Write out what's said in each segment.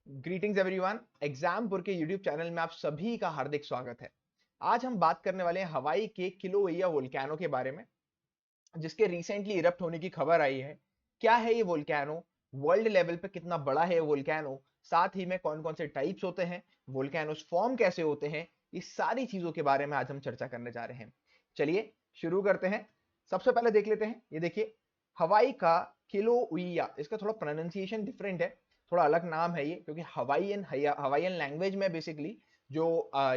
Greetings everyone. Exampur के YouTube channel में आप सभी का हार्दिक स्वागत है। आज हम बात करने वाले हैं हवाई के किलोएया वोल्केनो के बारे में, जिसके रिसेंटली इरप्ट होने की खबर आई है। क्या है ये वोल्केनो, वर्ल्ड लेवल पे कितना बड़ा है ये वोल्केनो, साथ ही में कौन कौन से टाइप्स होते हैं, वोल्केनोस फॉर्म कैसे होते हैं, इस सारी चीजों के बारे में आज हम चर्चा करने जा रहे हैं। चलिए शुरू करते हैं। सबसे पहले देख लेते हैं, ये देखिए हवाई का किलोउइया। इसका थोड़ा प्रोनाउंसिएशन डिफरेंट है, थोड़ा अलग नाम है ये, क्योंकि हवाईयन लैंग्वेज में बेसिकली जो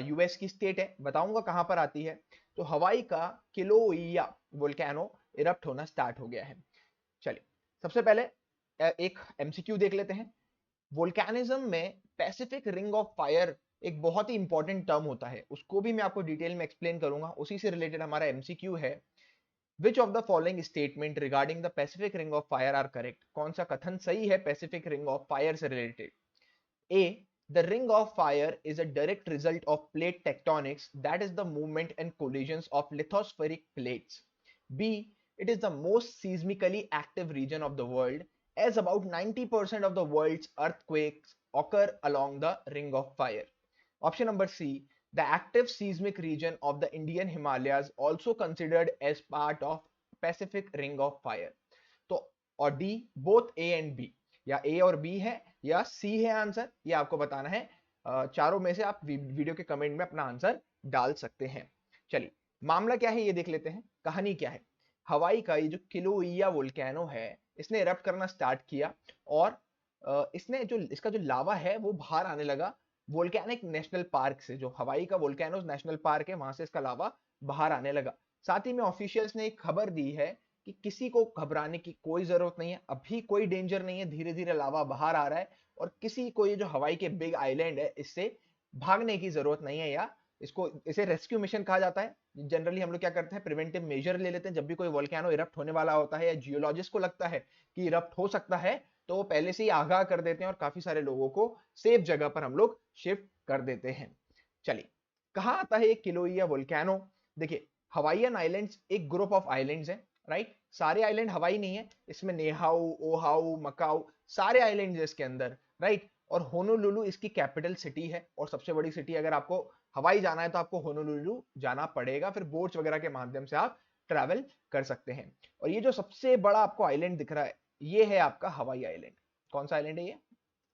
यूएस की स्टेट है, बताऊंगा कहां पर आती है। तो हवाई का किलोउइया वोल्केनो इरप्ट होना स्टार्ट हो गया है। चलिए सबसे पहले एक एमसीक्यू देख लेते हैं। वोल्केनिज्म में पैसिफिक रिंग ऑफ फायर एक बहुत ही इंपॉर्टेंट टर्म होता है, उसको भी मैं आपको डिटेल में एक्सप्लेन करूंगा। उसी से रिलेटेड हमारा एमसीक्यू है, which of the following statement regarding the Pacific Ring of Fire are correct. कौन सा कथन सही है पैसिफिक रिंग ऑफ फायर से related. A. The ring of fire is a direct result of plate tectonics, that is the movement and collisions of lithospheric plates. B. It is the most seismically active region of the world, as about 90% of the world's earthquakes occur along the ring of fire. Option number C. The active seismic region of the Indian Himalayas also considered as part of Pacific Ring of Fire. तो और D, both A and B, या A और B है या सी है answer, ये आपको बताना है। चारों में से आप वीडियो के कमेंट में अपना आंसर डाल सकते हैं। चलिए मामला क्या है ये देख लेते हैं, कहानी क्या है। हवाई का ये जो किलोइया वोल्केनो है, इसने इरप्ट करना स्टार्ट किया और इसने जो इसका जो लावा है वो बाहर आने लगा वोल्केनिक नेशनल पार्क से। जो हवाई का वोल्केनोस नेशनल पार्क है, वहां से इसका लावा बाहर आने लगा। साथ ही में ऑफिशियल्स ने एक खबर दी है कि किसी को घबराने की कोई जरूरत नहीं है, अभी कोई डेंजर नहीं है, धीरे धीरे लावा बाहर आ रहा है और किसी को ये जो हवाई के बिग आइलैंड है इससे भागने की जरूरत नहीं है, या इसे रेस्क्यू मिशन कहा जाता है। जनरली हम लोग क्या करते हैं, प्रिवेंटिव मेजर ले लेते हैं। जब भी कोई वोल्केनो इरप्ट होने वाला होता है या जियोलॉजिस्ट को लगता है कि इरप्ट हो सकता है, तो वो पहले से ही आगाह कर देते हैं और काफी सारे लोगों को सेफ जगह पर हम लोग शिफ्ट कर देते हैं। चलिए कहाँ आता है ये किलोइया वोल्केनो। देखिए हवाईयन आइलैंड्स एक ग्रुप ऑफ आइलैंड्स हैं, राइट। सारे आइलैंड हवाई नहीं है, इसमें नेहाऊ, ओहाऊ, मकाऊ सारे आइलैंड्स है इसके अंदर, राइट। और होनोलुलु इसकी कैपिटल सिटी है और सबसे बड़ी सिटी। अगर आपको हवाई जाना है तो आपको होनोलुलु जाना पड़ेगा, फिर बोट्स वगैरह के माध्यम से आप ट्रैवल कर सकते हैं। और ये जो सबसे बड़ा आपको आइलैंड दिख रहा है, ये है आपका हवाई आइलैंड। कौन सा आइलैंड है ये?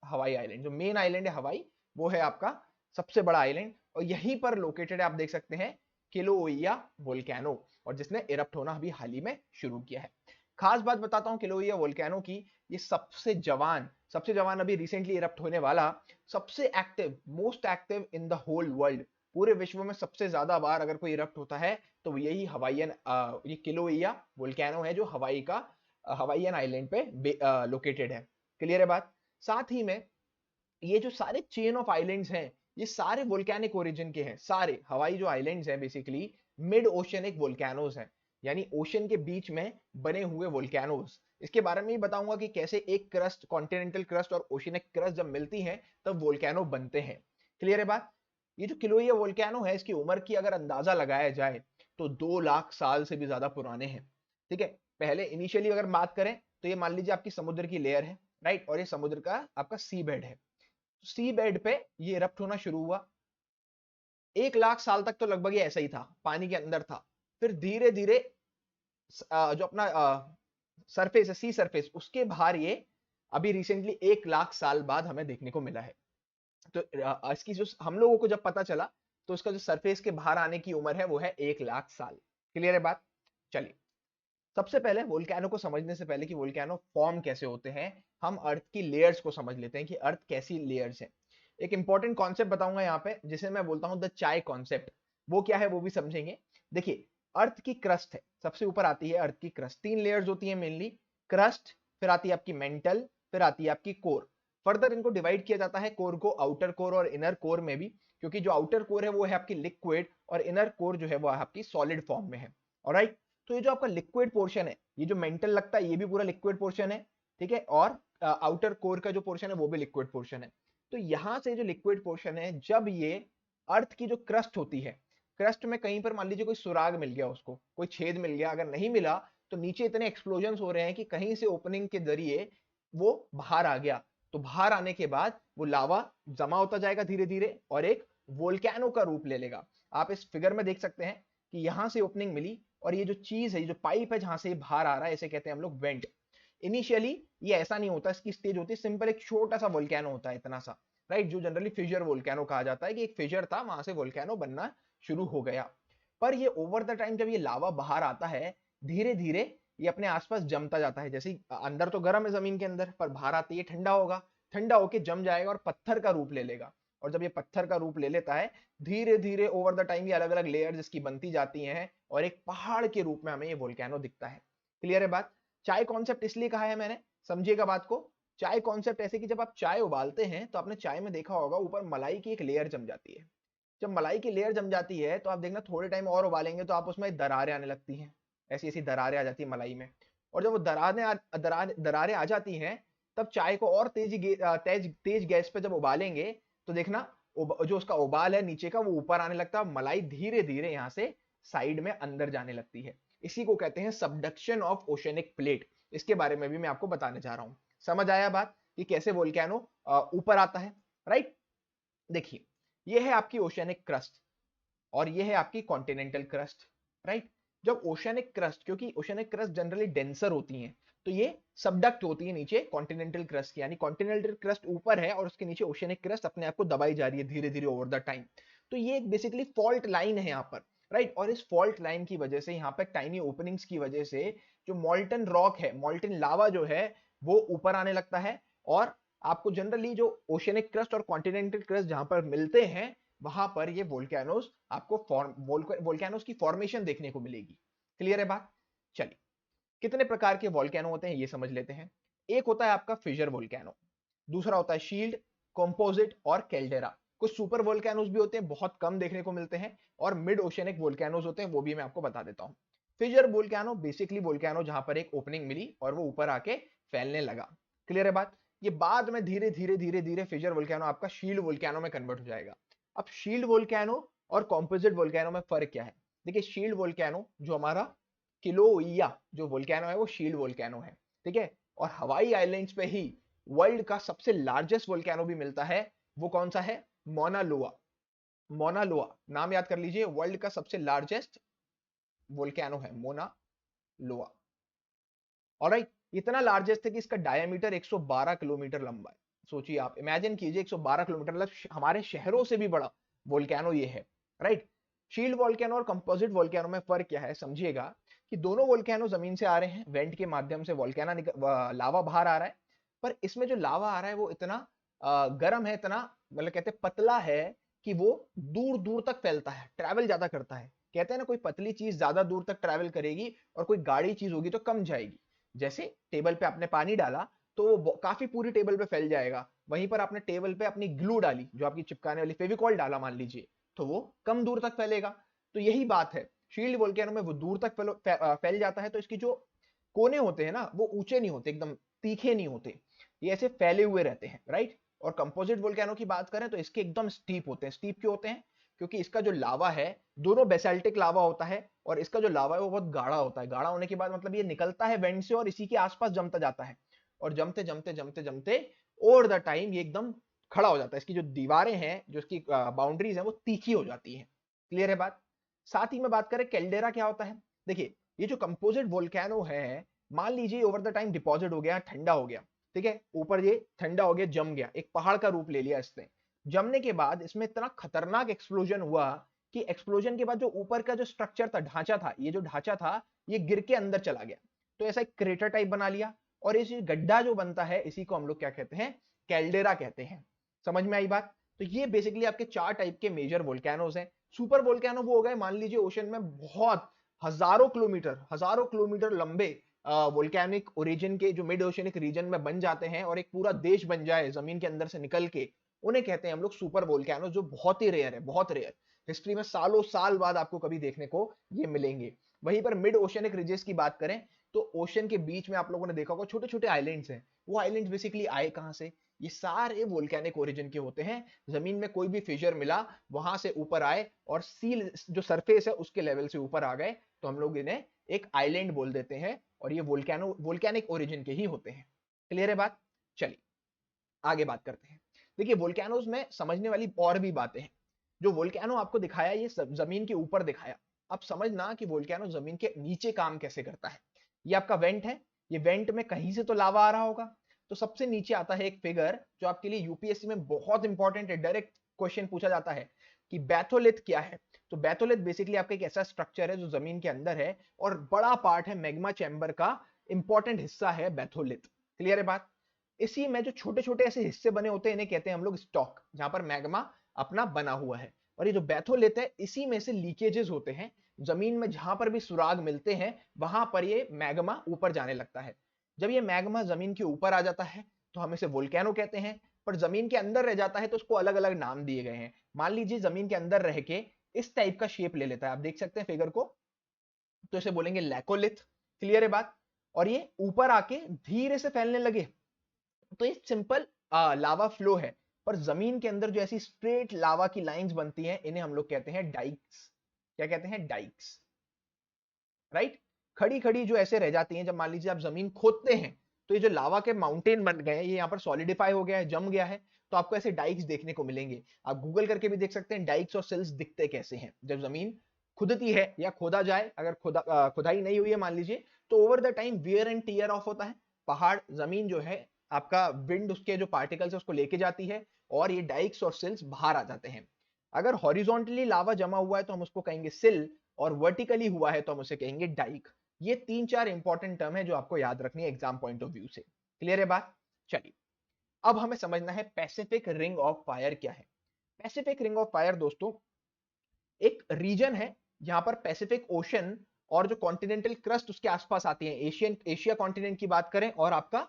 Hawaii island. जो मेन आइलैंड है हवाई, वो है आपका सबसे बड़ा आइलैंड और यहीं पर लोकेटेड है, आप देख सकते हैं, किलोइया वोल्केनो, और जिसने इरप्ट होना अभी हाल ही में शुरू किया है। खास बात बताता हूं किलोइया वोल्केनो की, ये सबसे जवान अभी रिसेंटली इरप्ट होने वाला, सबसे active, most active in the whole world, पूरे विश्व में सबसे ज्यादा बार अगर कोई इरप्ट होता है तो यही ये किलोइया वोल्केनो है, जो हवाईयन आइलैंड पे लोकेटेड है। क्लियर है बात। साथ ही में ये जो सारे चेन ऑफ आइलैंड्स हैं, ये सारे वोल्केनिक ओरिजिन के हैं। सारे हवाई जो आइलैंड्स हैं बेसिकली मिड ओशियनिक वोल्केनोज हैं, यानी ओशन के बीच में बने हुए वोल्केनोज। इसके बारे में ही बताऊंगा कि कैसे एक क्रस्ट, कॉन्टिनेंटल क्रस्ट और ओशियनिक क्रस्ट जब मिलती हैं तब वोल्केनो बनते हैं। क्लियर है बात। ये जो किलोइया वोल्केनो है, इसकी उम्र की अगर अंदाजा लगाया जाए तो 2 लाख साल से भी ज्यादा पुराने हैं। ठीक है, पहले इनिशियली अगर बात करें तो ये मान लीजिए आपकी समुद्र की लेयर है, राइट, और ये समुद्र का आपका सी बेड है। सी बेड पे ये इरप्ट होना शुरू हुआ। 1 लाख साल तक तो लगभग ये ऐसा ही था, पानी के अंदर था। फिर धीरे धीरे जो अपना सरफेस है, सी सरफेस, उसके बाहर ये अभी रिसेंटली 1 लाख साल बाद हमें देखने को मिला है। तो इसकी जो हम लोगों को जब पता चला तो इसका जो सरफेस के बाहर आने की उम्र है वो है 1 लाख साल। क्लियर है बात। चलिए सबसे पहले वोल्केनो को समझने से पहले कि वोल्केनो फॉर्म कैसे होते हैं, हम अर्थ की लेयर्स को समझ लेते हैं कि अर्थ कैसी लेयर्स है। एक इंपॉर्टेंट कॉन्सेप्ट बताऊंगा यहाँ पे, जिसे मैं बोलता हूं द चाय कॉन्सेप्ट। वो क्या है वो भी समझेंगे। देखिए अर्थ की क्रस्ट है, सबसे ऊपर आती है अर्थ की क्रस्ट। 3 लेयर्स होती है मेनली, क्रस्ट, फिर आती है आपकी मेंटल, फिर आती है आपकी कोर। फर्दर इनको डिवाइड किया जाता है कोर को आउटर कोर और इनर कोर में भी, क्योंकि जो आउटर कोर है वो है आपकी लिक्विड और इनर कोर जो है वो आपकी सॉलिड फॉर्म में है। ऑलराइट, तो ये जो आपका लिक्विड पोर्शन है, ये जो मेंटल लगता है ये भी पूरा लिक्विड पोर्शन है, ठीक है, और आउटर कोर का जो पोर्शन है वो भी लिक्विड पोर्शन है। तो यहां से जो लिक्विड पोर्शन है, जब ये अर्थ की जो क्रस्ट होती है, क्रस्ट में कहीं पर मान लीजिए कोई सुराग मिल गया, उसको कोई छेद मिल गया, अगर नहीं मिला तो नीचे इतने एक्सप्लोजन हो रहे हैं कि कहीं से ओपनिंग के जरिए वो बाहर आ गया, तो बाहर आने के बाद वो लावा जमा होता जाएगा धीरे धीरे और एक वोल्केनो का रूप ले लेगा। आप इस फिगर में देख सकते हैं कि यहां से ओपनिंग मिली और ये जो चीज है, जो पाइप है जहां से बाहर आ रहा है, इसे कहते हैं हम लोग वेंट। इनिशियली ये ऐसा नहीं होता, इसकी स्टेज होती है सिंपल एक छोटा सा वोल्केनो होता है इतना सा, राइट, जो जनरली फिशर वोल्केनो कहा जाता है कि एक फिशर था, वहां से वोल्केनो बनना शुरू हो गया। पर ये ओवर द टाइम जब ये लावा बाहर आता है, धीरे धीरे ये अपने आसपास जमता जाता है। जैसे अंदर तो गर्म है जमीन के अंदर, पर बाहर आते ही ठंडा होगा, ठंडा होके जम जाएगा और पत्थर का रूप ले लेगा। और जब ये पत्थर का रूप ले लेता है, धीरे धीरे ओवर द टाइम ये अलग अलग लेयर्स इसकी बनती जाती हैं और एक पहाड़ के रूप में हमें ये वोल्केनो दिखता है। क्लियर है बात? चाय कॉन्सेप्ट इसलिए कहा है मैंने, समझिएगा बात को। चाय कॉन्सेप्ट ऐसे कि जब आप चाय उबालते हैं तो आपने चाय में देखा होगा ऊपर मलाई की एक लेयर जम जाती है। जब मलाई की लेयर जम जाती है तो आप देखना थोड़े टाइम और उबालेंगे तो आप उसमें दरारें आने लगती हैं, ऐसी ऐसी दरारें आ जाती है मलाई में। और जब वो दरारें आ जाती हैं, तब चाय को और तेज तेज गैस पे जब उबालेंगे तो देखना जो उसका उबाल है नीचे का वो ऊपर आने लगता है, मलाई धीरे धीरे यहाँ से साइड में अंदर जाने लगती है। इसी को कहते हैं सबडक्शन ऑफ ओशनिक प्लेट। इसके बारे में भी मैं आपको बताने जा रहा हूं। समझ आया बात कि कैसे वोल्केनो ऊपर आता है, राइट? देखिए, ये है आपकी ओशियनिक क्रस्ट और ये है आपकी कॉन्टिनेंटल क्रस्ट, राइट? जब ओशियनिक क्रस्ट, क्योंकि ओशियनिक क्रस्ट जनरली डेंसर होती हैं, तो ये सबडक्ट होती है नीचे कॉन्टिनेंटल क्रस्ट की, यानी कॉन्टिनेंटल क्रस्ट ऊपर है और उसके नीचे ओशियनिक क्रस्ट अपने आप को दबाई जा रही है धीरे धीरे ओवर द टाइम। तो ये बेसिकली फॉल्ट लाइन है यहाँ पर, राइट? और इस फॉल्ट लाइन की वजह से, यहाँ पे टाइनी ओपनिंग्स की वजह से, जो मॉल्टन रॉक है, मॉल्टन लावा जो है, वो ऊपर आने लगता है। और आपको जनरली जो ओशियनिक क्रस्ट और कॉन्टिनेंटल क्रस्ट जहां पर मिलते हैं, वहां पर ये वोल्केनोस आपको वोल्केनोस की फॉर्मेशन देखने को मिलेगी। क्लियर है बात? चलिए, कितने प्रकार के वोल्केनो होते हैं ये समझ लेते हैं। एक होता है आपका फिशर वोल्केनो, दूसरा होता है शील्ड, कंपोजिट और कैल्डेरा। कुछ सुपर वोल्केनोस भी होते हैं, बहुत कम देखने को मिलते हैं, और मिड ओशियनिक वोल्केनोस होते हैं, वो भी मैं आपको बता देता हूं। फिशर वोल्केनो बेसिकली वोल्केनो जहां पर एक ओपनिंग मिली और वो ऊपर आके फैलने लगा। क्लियर है बात? ये बाद में धीरे धीरे धीरे धीरे फिशर वोल्केनो आपका शील्ड वोल्केनो में कन्वर्ट हो जाएगा। अब शील्ड वोल्केनो और कॉम्पोजिट वोल्केनो में फर्क क्या है? देखिए, शील्ड वोल्केनो जो हमारा किलोइया जो वोल्केनो है वो शील्ड वोल्केनो है, ठीक है? और हवाई आइलैंड्स पे ही वर्ल्ड का सबसे लार्जेस्ट वोल्केनो भी मिलता है। वो कौन सा है? मोना लोआ। मोना लोआ नाम याद कर लीजिए, वर्ल्ड का सबसे लार्जेस्ट वोल्केनो है मोना लोआ। ऑलराइट, इतना लार्जेस्ट है कि इसका डायमीटर 112 किलोमीटर लंबा है। सोचिए, आप इमेजिन कीजिए, 112 किलोमीटर, मतलब हमारे शहरों से भी बड़ा वोल्केनो ये है, राइट? शील्ड वोल्केनो और कंपोजिट वोल्केनो में फर्क क्या है समझिएगा, कि दोनों वोल्केनो जमीन से आ रहे हैं, वेंट के माध्यम से वोल्केना लावा बाहर आ रहा है। पर इसमें जो लावा आ रहा है वो इतना गर्म है, इतना मतलब कहते हैं पतला है कि वो दूर दूर तक फैलता है, ट्रैवल ज्यादा करता है। कहते हैं ना, कोई पतली चीज ज्यादा दूर तक ट्रैवल करेगी और कोई गाढ़ी चीज होगी तो कम जाएगी। जैसे टेबल पे आपने पानी डाला तो वो काफी पूरी टेबल पे फैल जाएगा, वहीं पर आपने टेबल पे अपनी ग्लू डाली, जो आपकी चिपकाने वाली फेविकॉल डाला मान लीजिए, तो वो कम दूर तक फैलेगा। तो यही बात है, शील्ड वोल्केनो में वो दूर तक फैल जाता है, तो इसकी जो कोने होते हैं ना, वो ऊंचे नहीं होते, एकदम तीखे नहीं होते, ये ऐसे फैले हुए रहते हैं, राइट? और कंपोजिट वोल्केनो की बात करें तो इसके एकदम स्टीप होते हैं। स्टीप क्यों होते हैं? क्योंकि इसका जो लावा है, दोनों बेसाल्टिक लावा होता है, और इसका जो लावा है वो बहुत गाढ़ा होता है। गाढ़ा होने के बाद मतलब ये निकलता है वेंट से और इसी के आसपास जमता जाता है, और जमते जमते जमते जमते ओवर द टाइम ये एकदम खड़ा हो जाता है। इसकी जो दीवारें हैं, जो इसकी बाउंड्रीज हैं, वो तीखी हो जाती हैं। क्लियर है बात? साथ ही में बात करें कैल्डेरा क्या होता है। देखिए, ये जो कंपोजिट वोल्केनो है, मान लीजिए ओवर द टाइम डिपॉजिट हो गया, ठंडा हो गया, ठीक है, ऊपर ये ठंडा हो गया, जम गया, एक पहाड़ का रूप ले लिया इसने। जमने के बाद इसमें इतना खतरनाक एक्सप्लोजन हुआ कि एक्सप्लोजन के बाद जो ऊपर का जो स्ट्रक्चर था, ढांचा था, ये जो ढांचा था, ये गिर के अंदर चला गया। तो ऐसा एक क्रेटर टाइप बना लिया, और इस गड्ढा जो बनता है इसी को हम लोग क्या कहते हैं? कैल्डेरा कहते हैं। समझ में आई बात? तो ये बेसिकली आपके चार टाइप के मेजर वोल्केनोज हैं। सुपर वोल्केनो वो हो गए, मान लीजिए ओशन में बहुत हजारों किलोमीटर लंबे वोल्केनिक ओरिजिन के, जो मिड ओशनिक रीजन में बन जाते हैं और एक पूरा देश बन जाए जमीन के अंदर से निकल के, उन्हें कहते हैं हम लोग सुपर वोल्केनो, जो बहुत ही रेयर है, बहुत रेयर। हिस्ट्री में सालों साल बाद आपको कभी देखने को ये मिलेंगे। वहीं पर मिड ओशनिक रीजेस की बात करें तो ओशन के बीच में आप लोगों ने देखा होगा छोटे छोटे आइलैंड्स हैं। वो आइलैंड्स बेसिकली आए कहां से? ये सारे वोल्केनिक ओरिजिन के होते हैं। जमीन में कोई भी फिशर मिला, वहां से ऊपर आए और सी जो सरफेस है उसके लेवल से ऊपर आ गए, तो हम लोग इन्हें एक आइलैंड बोल देते हैं, और ये वोल्केनिक ओरिजिन के ही होते हैं। क्लियर है बात? चलिए, आगे बात करते हैं। देखिए वोल्केनोज में समझने वाली और भी बातें हैं। जो वोल्केनो आपको दिखाया ये जमीन के ऊपर दिखाया, अब समझना कि वोल्केनो जमीन के नीचे काम कैसे करता है। ये आपका वेंट है, ये वेंट में कहीं से तो लावा आ रहा होगा। तो सबसे नीचे आता है एक फिगर जो आपके लिए यूपीएससी में बहुत इंपॉर्टेंट है, डायरेक्ट क्वेश्चन पूछा जाता है कि बैथोलिथ क्या है। तो बैथोलिथ बेसिकली आपका एक ऐसा स्ट्रक्चर है जो जमीन के अंदर है और बड़ा पार्ट है मैग्मा चैम्बर का, इंपॉर्टेंट हिस्सा है बैथोलिथ। क्लियर है बात। इसी में जो छोटे छोटे ऐसे हिस्से बने होते हैं इन्हें कहते हैं हम लोग स्टॉक, जहां पर मैग्मा अपना बना हुआ है। और ये जो बैथोलिथ है इसी में से लीकेजेस होते हैं, जमीन में जहां पर भी सुराग मिलते हैं वहां पर ये मैग्मा ऊपर जाने लगता है। जब ये मैग्मा जमीन के ऊपर आ जाता है तो हम इसे वोल्केनो कहते हैं, पर जमीन के अंदर रह जाता है तो उसको अलग अलग नाम दिए गए हैं। मान लीजिए जमीन के अंदर रह के इस टाइप का शेप ले लेता है, आप देख सकते हैं फिगर को, तो इसे बोलेंगे लैकोलिथ। क्लियर है बात। और ये ऊपर आके धीरे से फैलने लगे तो ये सिंपल लावा फ्लो है, पर जमीन के अंदर जो ऐसी स्ट्रेट लावा की लाइंस बनती हैं इन्हें हम लोग कहते हैं डाइक्स। क्या कहते हैं? डाइक्स। राइट। खड़ी खड़ी जो ऐसे रह जाती हैं, जब मान लीजिए आप जमीन खोदते हैं तो ये जो लावा के माउंटेन बन गए हैं ये यहाँ पर सॉलिडिफाई हो गया है, जम गया है, तो आपको ऐसे डाइक्स देखने को मिलेंगे। आप गूगल करके भी देख सकते हैं डाइक्स और सिल्स दिखते कैसे हैं। जब जमीन खुदती है या खोदा जाए, अगर खुदाई नहीं हुई है मान लीजिए, तो over the time wear and tear of होता है। पहाड़ जमीन जो है आपका विंड उसके जो पार्टिकल्स है उसको लेके जाती है और ये डाइक्स और सिल्स बाहर आ जाते हैं। अगर हॉरिजॉन्टली लावा जमा हुआ है तो हम उसको कहेंगे सिल, और वर्टिकली हुआ है तो हम उसे कहेंगे डाइक। ये 3-4 इंपॉर्टेंट टर्म है जो आपको याद रखनी है एग्जाम पॉइंट ऑफ व्यू से। क्लियर है बात। चलिए अब हमें समझना है पैसिफिक रिंग ऑफ फायर क्या है। पैसिफिक रिंग ऑफ फायर दोस्तों एक रीजन है जहां पर पैसिफिक ओशन और जो कॉन्टिनेंटल क्रस्ट उसके आसपास आती है, एशिया कॉन्टिनेंट की बात करें और आपका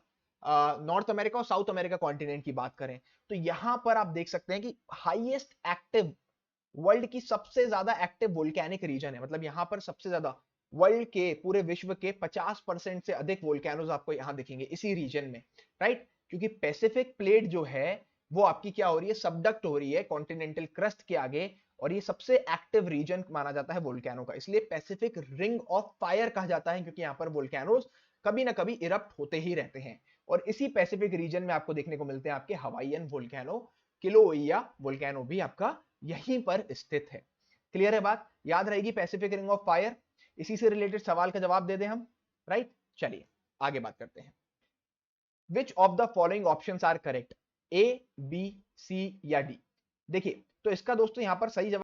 नॉर्थ अमेरिका और साउथ अमेरिका कॉन्टिनेंट की बात करें, तो यहां पर आप देख सकते हैं कि हाईएस्ट एक्टिव, वर्ल्ड की सबसे ज्यादा एक्टिव वोल्केनिक रीजन है। मतलब यहां पर सबसे ज्यादा वर्ल्ड के, पूरे विश्व के 50% से अधिक वोल्केनोज आपको यहां दिखेंगे इसी रीजन में। राइट। क्योंकि पैसिफिक प्लेट जो है वो आपकी क्या हो रही है, सबडक्ट हो रही है कॉन्टिनेंटल क्रस्ट के आगे, और ये सबसे एक्टिव रीजन माना जाता है वोल्केनो का, इसलिए पैसिफिक रिंग ऑफ फायर कहा जाता है, क्योंकि यहां पर वोल्केनोज कभी ना कभी इरप्ट होते ही रहते हैं। और इसी पैसिफिक रीजन में आपको देखने को मिलते हैं आपके हवाईयन वोल्केनो, किलोइया वोल्केनो भी आपका यहीं पर स्थित है। क्लियर है बात। याद रहेगी पैसिफिक रिंग ऑफ फायर। इसी से रिलेटेड सवाल का जवाब दे दें हम। राइट। चलिए आगे बात करते हैं। Which of the following options are correct, A, B, C या डी। देखिए तो इसका दोस्तों यहां पर सही जवाब,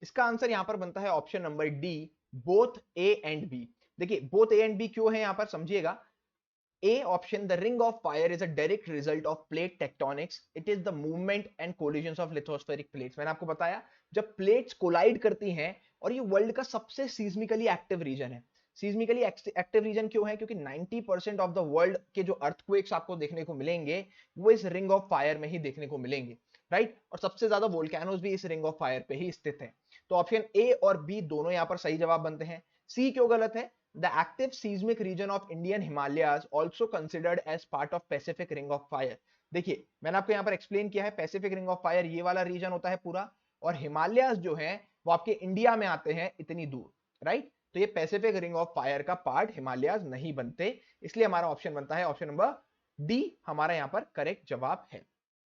इसका आंसर यहां पर बनता है option number D, both A and B. देखिए बोथ ए एंड बी क्यों है यहां पर समझिएगा। A option, the ring of fire is a direct result of plate tectonics. It is the movement and collisions of lithospheric plates. मैंने आपको बताया जब प्लेट्स कोलाइड करती हैं, और ये वर्ल्ड का सबसे सीज्मिकली एक्टिव रीजन है। सीज्मिकली एक्टिव रीजन क्यों है? क्योंकि 90% ऑफ द वर्ल्ड के जो अर्थक्वेक्स आपको देखने को मिलेंगे वो इस रिंग ऑफ फायर में ही देखने को मिलेंगे। राइट। और सबसे ज्यादा वोल्केनोज भी इस रिंग ऑफ फायर पे ही स्थित है। तो ऑप्शन ए और बी दोनों यहां पर सही जवाब बनते हैं। सी क्यों गलत है? The active seismic region of Indian Himalayas also considered as part of Pacific Ring of Fire. देखिए मैंने आपको यहाँ पर एक्सप्लेन किया है, पैसिफिक रिंग ऑफ फायर ये वाला रीजन होता है पूरा, और हिमालयाज जो है वो आपके इंडिया में आते हैं इतनी दूर। राइट। तो ये पैसिफिक रिंग ऑफ फायर का पार्ट हिमालयाज नहीं बनते, इसलिए हमारा ऑप्शन बनता है ऑप्शन नंबर डी, हमारा यहाँ पर करेक्ट जवाब है।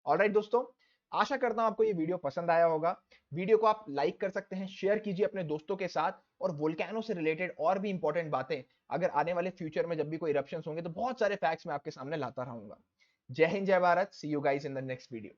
ऑलराइट दोस्तों, आशा करता हूं आपको ये वीडियो पसंद आया होगा। वीडियो को आप लाइक कर सकते हैं, शेयर कीजिए अपने दोस्तों के साथ, और वोल्केनो से रिलेटेड और भी इंपॉर्टेंट बातें अगर आने वाले फ्यूचर में जब भी कोई इरप्शंस होंगे तो बहुत सारे फैक्ट्स मैं आपके सामने लाता रहूंगा। जय हिंद, जय Bharat. See you guys in the next video.